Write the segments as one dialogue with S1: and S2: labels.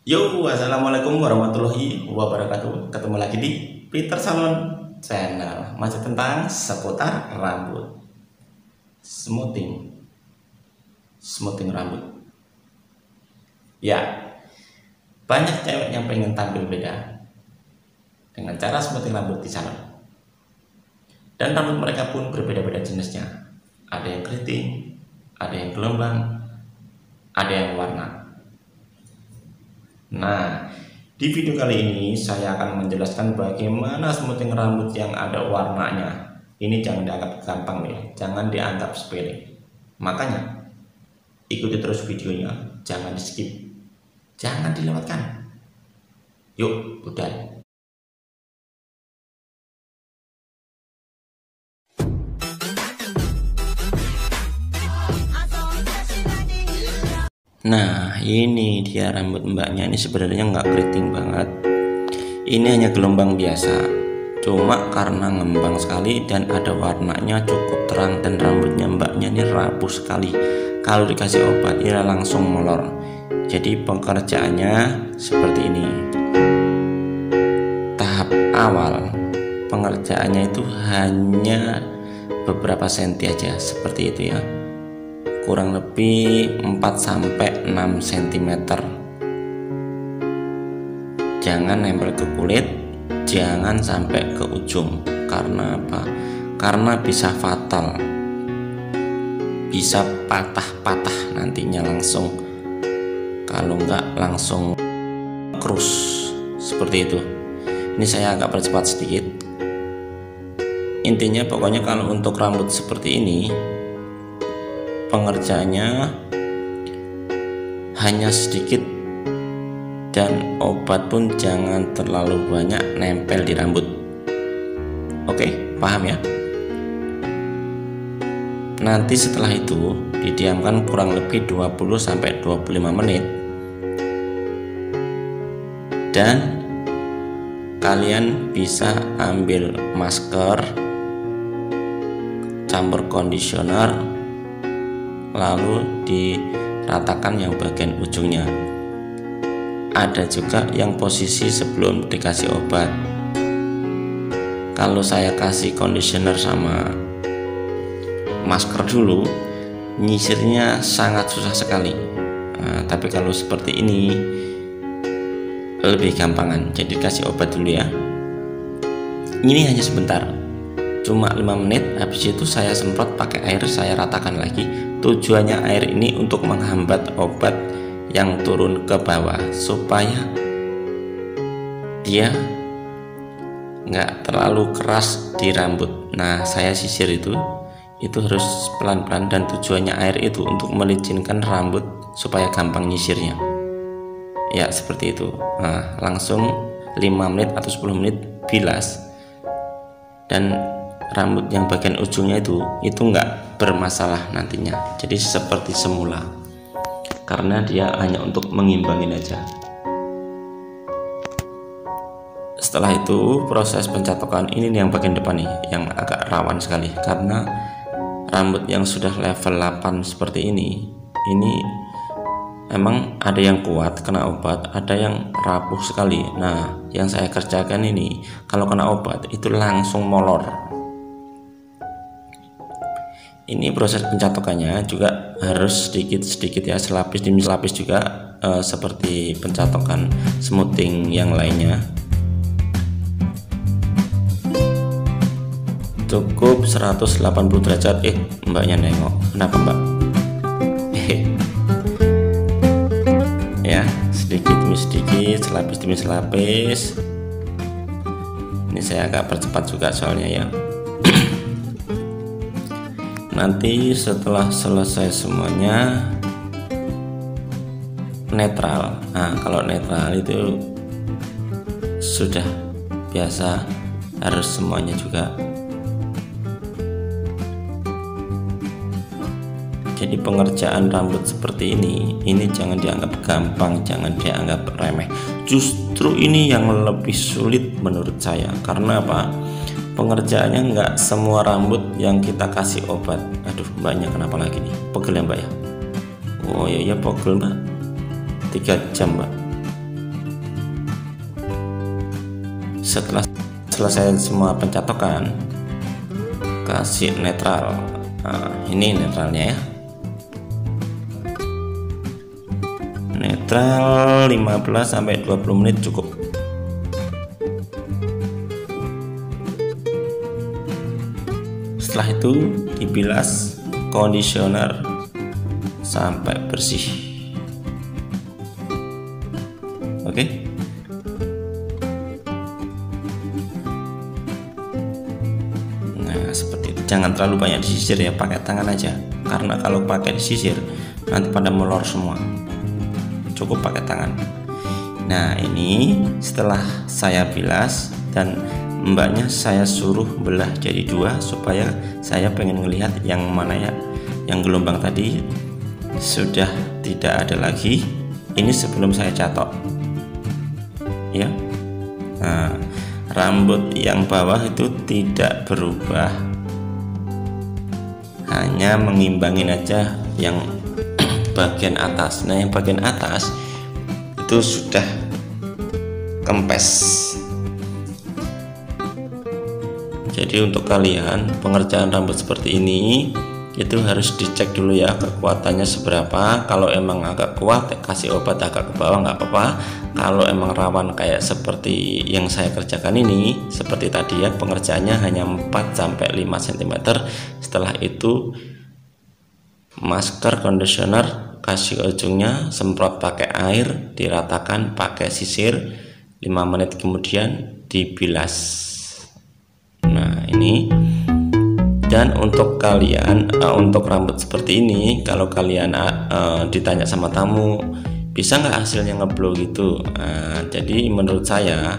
S1: Yo, assalamualaikum warahmatullahi wabarakatuh. Ketemu lagi di Peter Salon Channel. Masih tentang seputar rambut, smoothing, smoothing rambut. Ya, banyak cewek yang pengen tampil beda dengan cara smoothing rambut di salon. Dan rambut mereka pun berbeda-beda jenisnya. Ada yang keriting, ada yang gelombang, ada yang warna. Nah, di video kali ini saya akan menjelaskan bagaimana smoothing rambut yang ada warnanya. Ini jangan dianggap gampang ya, jangan dianggap sepele. Makanya ikuti terus videonya, jangan di skip, jangan dilewatkan. Yuk, udah. Nah, ini dia rambut mbaknya. Ini sebenarnya nggak keriting banget. Ini hanya gelombang biasa. Cuma karena ngembang sekali dan ada warnanya cukup terang dan rambutnya mbaknya ini rapuh sekali. Kalau dikasih obat ini langsung molor. Jadi pengerjaannya seperti ini. Tahap awal pengerjaannya itu hanya beberapa senti aja seperti itu ya. Kurang lebih 4-6 cm. Jangan nempel ke kulit, jangan sampai ke ujung. Karena apa? Karena bisa fatal, bisa patah-patah nantinya langsung. Kalau enggak langsung krus seperti itu. Ini saya agak percepat sedikit. Intinya pokoknya kalau untuk rambut seperti ini pengerjaannya hanya sedikit dan obat pun jangan terlalu banyak nempel di rambut. Oke, paham ya? Nanti setelah itu didiamkan kurang lebih 20-25 menit dan kalian bisa ambil masker, campur conditioner, lalu diratakan yang bagian ujungnya. Ada juga yang posisi sebelum dikasih obat. Kalau saya kasih conditioner sama masker dulu, nyisirnya sangat susah sekali. Nah, tapi kalau seperti ini lebih gampangan. Jadi kasih obat dulu ya. Ini hanya sebentar, cuma 5 menit. Habis itu saya semprot pakai air, saya ratakan lagi. Tujuannya air ini untuk menghambat obat yang turun ke bawah supaya dia nggak terlalu keras di rambut. Nah, saya sisir itu harus pelan-pelan dan tujuannya air itu untuk melicinkan rambut supaya gampang nyisirnya. Ya, seperti itu. Nah, langsung 5 menit atau 10 menit bilas. Dan rambut yang bagian ujungnya itu nggak bermasalah nantinya, jadi seperti semula karena dia hanya untuk mengimbangin aja. Setelah itu proses pencatokan ini nih, yang bagian depan nih yang agak rawan sekali karena rambut yang sudah level 8 seperti ini emang ada yang kuat kena obat, ada yang rapuh sekali. Nah, yang saya kerjakan ini kalau kena obat itu langsung molor. Ini proses pencatokannya juga harus sedikit-sedikit ya, selapis demi selapis juga, seperti pencatokan smoothing yang lainnya. Cukup 180 derajat. Mbaknya nengok, kenapa mbak? Ya, sedikit demi sedikit, selapis demi selapis. Ini saya agak percepat juga soalnya ya. Nanti setelah selesai semuanya netral. Nah, kalau netral itu sudah biasa, harus semuanya juga. Jadi pengerjaan rambut seperti ini jangan dianggap gampang, jangan dianggap remeh. Justru ini yang lebih sulit menurut saya. Karena apa? Pengerjaannya nggak semua rambut yang kita kasih obat. Aduh, mbaknya kenapa lagi nih? Pegel ya mbak ya? Oh iya pegel mbak. 3 jam mbak. Setelah selesai semua pencatokan, kasih netral. Nah, ini netralnya ya. Netral 15-20 menit cukup. Setelah itu dibilas conditioner sampai bersih. Oke. Nah, seperti itu. Jangan terlalu banyak disisir ya, pakai tangan aja. Karena kalau pakai disisir nanti pada molor semua. Cukup pakai tangan. Nah, ini setelah saya bilas dan mbaknya saya suruh belah jadi dua supaya saya pengen ngelihat yang mana ya, yang gelombang tadi sudah tidak ada lagi. Ini sebelum saya catok ya. Nah, rambut yang bawah itu tidak berubah, hanya mengimbangin aja yang bagian atas. Nah, yang bagian atas itu sudah kempes. Jadi untuk kalian pengerjaan rambut seperti ini itu harus dicek dulu ya kekuatannya seberapa. Kalau emang agak kuat kasih obat agak ke bawah nggak apa-apa. Kalau emang rawan kayak seperti yang saya kerjakan ini, seperti tadi ya, pengerjaannya hanya 4-5 cm. Setelah itu masker conditioner kasih ujungnya, semprot pakai air, diratakan pakai sisir, 5 menit kemudian dibilas. Nah, ini. Dan untuk kalian untuk rambut seperti ini, kalau kalian ditanya sama tamu, bisa nggak hasilnya ngeblow gitu. Jadi menurut saya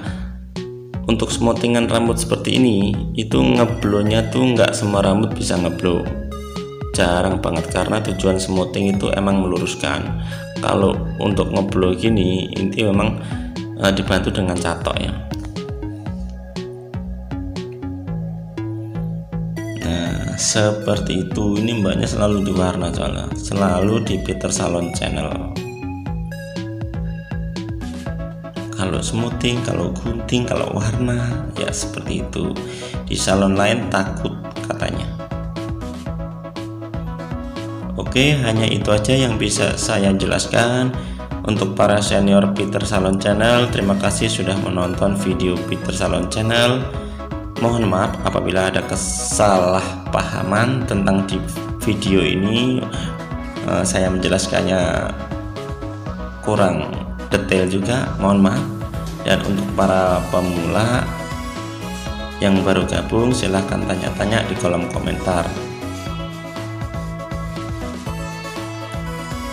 S1: untuk smoothingan rambut seperti ini itu ngeblownya tuh nggak semua rambut bisa ngeblow, jarang banget, karena tujuan smoothing itu emang meluruskan. Kalau untuk ngeblow gini ini memang dibantu dengan catok ya. Nah, seperti itu. Ini mbaknya selalu diwarna, soalnya selalu di Peter Salon Channel. Kalau smoothing, kalau gunting, kalau warna ya seperti itu. Di salon lain takut katanya. Oke, hanya itu aja yang bisa saya jelaskan. Untuk para senior Peter Salon Channel, terima kasih sudah menonton video Peter Salon Channel. Mohon maaf apabila ada kesalahpahaman tentang di video ini, saya menjelaskannya kurang detail juga, mohon maaf. Dan untuk para pemula yang baru gabung, silahkan tanya-tanya di kolom komentar.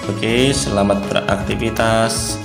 S1: Oke, selamat beraktivitas.